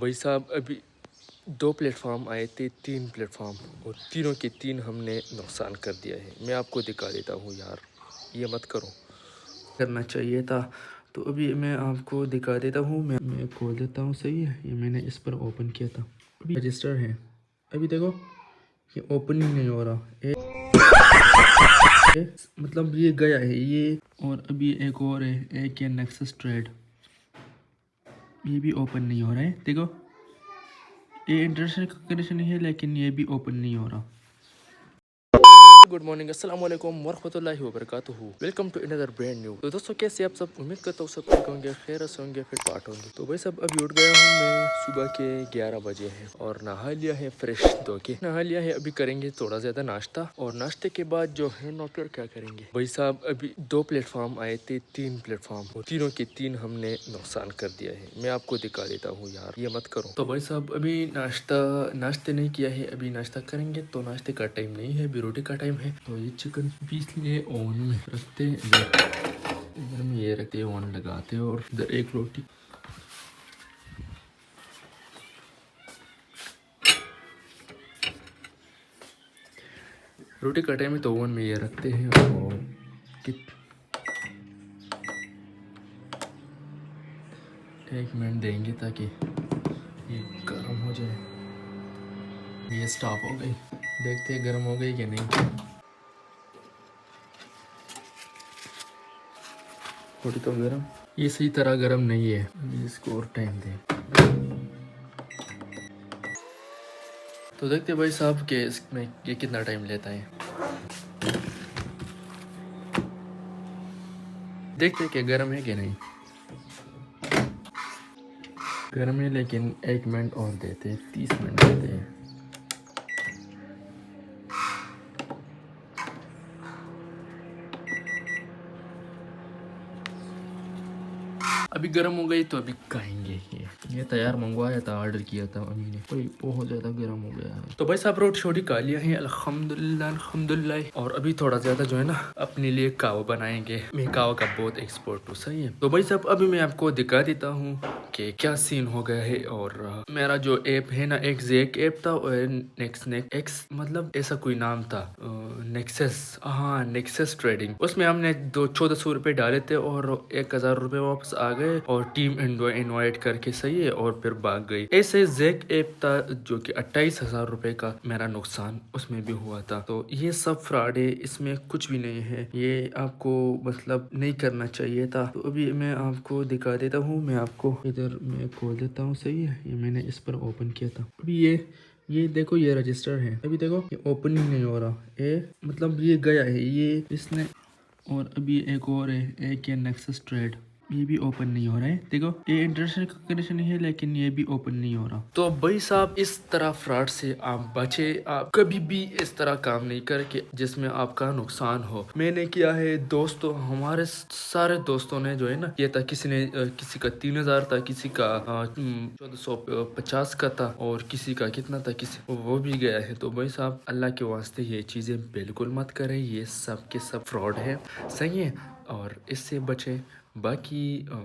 भाई साहब अभी 2 प्लेटफॉर्म आए थे, 3 प्लेटफॉर्म, और तीनों के तीन हमने नुकसान कर दिया है। मैं आपको दिखा देता हूँ यार, ये मत करो, करना चाहिए था। तो अभी मैं आपको दिखा देता हूँ। मैं खोल देता हूँ, सही है। ये मैंने इस पर ओपन किया था, अभी रजिस्टर है। अभी देखो ये ओपन ही नहीं हो रहा मतलब ये गया है ये। और अभी एक और है, एक है नेक्सस ट्रेड, ये भी ओपन नहीं हो रहा है। देखो ये इंटरनेशनल कनेक्शन है, लेकिन ये भी ओपन नहीं हो रहा। गुड मॉर्निंग, अस्सलाम वालेकुम वरहमतुल्लाहि वबरकातुहू। Welcome to another brand new. तो दोस्तों कैसे आप सब? उम्मीद करता हूँ सब ठीक होंगे, खैर से होंगे, फिट पाट होंगे। तो भाई सब अभी उठ गया हूँ मैं, सुबह के 11 बजे हैं, और नहा लिया है, फ्रेश धो के नहा लिया है। अभी करेंगे थोड़ा ज्यादा नाश्ता, और नाश्ते के बाद जो है नौकर क्या करेंगे। भाई साहब अभी 2 प्लेटफॉर्म आए थे, 3 प्लेटफॉर्म, और तीनों के तीन हमने नुकसान कर दिया है। मैं आपको दिखा देता हूँ यार, ये मत करो। तो भाई साहब अभी नाश्ते नहीं किया है, अभी नाश्ता करेंगे। तो नाश्ते का टाइम नहीं है, अभी रोटी का टाइम है। तो ये चिकन पीस लिए, ओवन में रखते हैं, इधर में ये रखते हैं, ओवन लगाते हैं, और इधर एक रोटी। रोटी का टाइम है तो ओवन में ये रखते हैं, और एक मिनट देंगे ताकि ये गर्म हो जाए। ये स्टॉप हो गई, देखते हैं गर्म हो गई कि नहीं। रोटी तो गर्म, ये सही तरह गर्म नहीं है, इसको और टाइम दें। तो देखते भाई साहब कि इसमें ये कितना टाइम लेता है। देखते कि गर्म है कि नहीं। गर्म है, लेकिन 1 मिनट और देते हैं, 30 मिनट देते हैं। अभी गर्म हो गई तो अभी खाएंगे। ये तैयार मंगवाया था, ऑर्डर किया था मम्मी ने, कोई बहुत ज्यादा गर्म हो गया है। तो भाई साहब रोटी छोटी खा लिया है, अल्हम्दुलिल्लाह अल्हम्दुलिल्लाह। और अभी थोड़ा ज्यादा जो है ना अपने लिए कावा बनाएंगे। मैं कावा का बहुत एक्सपर्ट हूँ, सही है। तो भाई साहब अभी मैं आपको दिखा देता हूँ कि क्या सीन हो गया है। और मेरा जो ऐप है ना, एक जेक ऐप था, और नेक्स मतलब ऐसा कोई नाम था, नेक्सस, हाँ नेक्सस ट्रेडिंग। उसमें हमने 1400 रुपये डाले थे, और 1000 रुपये वापस आ गए, और टीम इनवाइट करके, सही है, और फिर भाग गई। ऐसे जेक ऐप था जो कि 28,000 रुपए का मेरा नुकसान उसमें भी हुआ था। तो ये सब फ्रॉड है, इसमें कुछ भी नहीं है, ये आपको मतलब नहीं करना चाहिए था। तो अभी मैं आपको दिखा देता हूँ, मैं आपको इधर मैं खोल देता हूँ, सही है। ये मैंने इस पर ओपन किया था, अभी ये देखो ये रजिस्टर है। अभी देखो ये ओपन ही नहीं हो रहा, ये मतलब ये गया है ये इसने। और अभी एक और है, एक है नेक्सस ट्रेड, ये भी ओपन नहीं हो रहा है। देखो ये इंटरनेशनल कनेक्शन है, लेकिन ये भी ओपन नहीं हो रहा। तो भाई साहब इस तरह फ्रॉड से आप बचे। आप कभी भी इस तरह काम नहीं करके जिसमें आपका नुकसान हो। मैंने किया है दोस्तों, हमारे सारे दोस्तों ने जो है ना किया था। किसी ने किसी का 3000 था, किसी का 1450 का था, और किसी का कितना था, किसी वो भी गया है। तो भाई साहब अल्लाह के वास्ते ये चीजें बिल्कुल मत करें, ये सब के सब फ्रॉड है, सही है, और इससे बचे। बाकी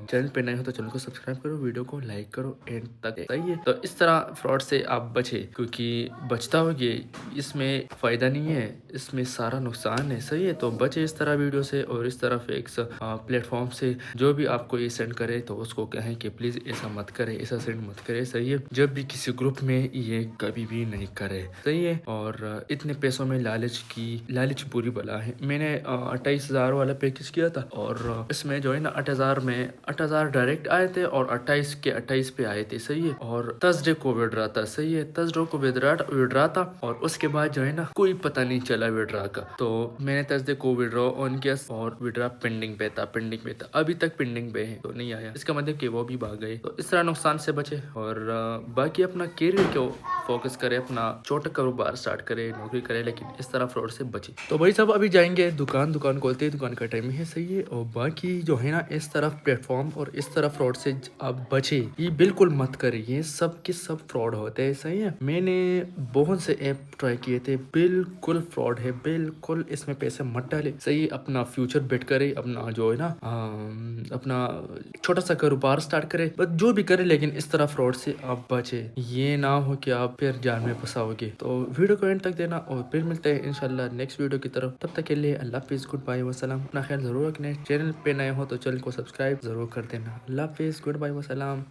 चैनल पे नए हो तो चैनल को सब्सक्राइब करो, वीडियो को लाइक करो एंड तक, सही है। तो इस तरह फ्रॉड से आप बचे, क्योंकि बचता होगे, इसमें फायदा नहीं है, इसमें सारा नुकसान है, सही है। तो बचे इस तरह वीडियो से, और इस तरह फिक्स प्लेटफॉर्म से। जो भी आपको ये सेंड करे तो उसको कहें कि प्लीज ऐसा मत करे, ऐसा सेंड मत करे, सही है। जब भी किसी ग्रुप में ये कभी भी नहीं करे, सही है। और इतने पैसों में लालच बुरी बला है। मैंने 28,000 वाला पैकेज किया था, और इसमें जो है ना 8,000 में 8,000 डायरेक्ट आए थे, और 28 के 28 पे आए थे, सही है। और थर्सडे को विड्रा था, सही है, थर्सडे को विड्रा था, और उसके बाद जो है ना कोई पता नहीं चला विड्रा का। तो मैंने थर्सडे को विड्रॉ ऑन किया, और विड्रा पेंडिंग पे था, अभी तक पेंडिंग पे है, तो नहीं आया। इसका मतलब कि वो भी भाग गए। तो इस तरह नुकसान से बचे, और बाकी अपना कैरियर को फोकस करे, अपना छोटा कारोबार स्टार्ट करे, नौकरी करे, लेकिन इस तरह फ्रॉड से बचे। तो भाई साहब अभी जाएंगे दुकान खोलते हैं, दुकान का टाइम है, सही है। और बाकी जो है ना इस तरफ प्लेटफॉर्म और इस तरफ फ्रॉड से आप बचे, ये बिल्कुल मत करिए, सब के सब फ्रॉड होते हैं, सही है। मैंने बहुत से ऐप ट्राई किए थे, बिल्कुल फ्रॉड है, बिल्कुल इसमें पैसे मत डाले, सही। अपना फ्यूचर बेट करे, अपना जो है ना अपना छोटा सा कारोबार स्टार्ट करे, बस जो भी करे, लेकिन इस तरह फ्रॉड से आप बचे, ये ना हो कि आप फिर जान में फंसाओगे। तो वीडियो को एंड तक देना और फिर मिलते हैं इंशाल्लाह नेक्स्ट वीडियो की तरफ। तब तक के लिए अल्लाह हाफिज़, गुड बाय वसलाम। अपना ख्याल जरूर रखना। चैनल पे नए हो तो चैनल को सब्सक्राइब जरूर कर देना। अल्लाह हाफिज़, गुड बाय वसलाम।